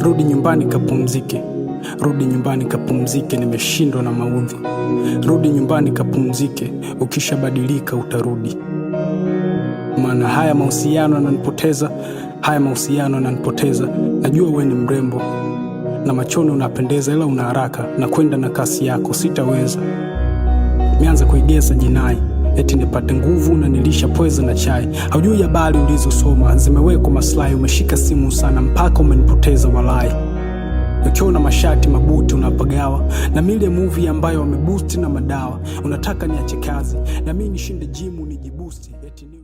Rudi nyumbani kapumzike, rudi nyumbani kapumzike, nimeshindwa na maudhi. Rudi nyumbani kapumzike, ukishabadilika utarudi. Maana haya mahusiano yananipoteza, haya mahusiano yananipoteza. Najua we ni mrembo na machoni unapendeza, ila una haraka na kwenda na kasi yako, sitaweza. Nimeanza kuigeza jinai eti nipate nguvu na nilisha pweza na chai. Haujui habari ulizosoma zimewekwa maslahi. Umeshika simu sana mpaka umenipoteza walai. Ukiona mashati mabuti unapagawa na mile movie ambayo wameboost na madawa. Unataka niache kazi na mimi nishinde gym nijibusti eti niwe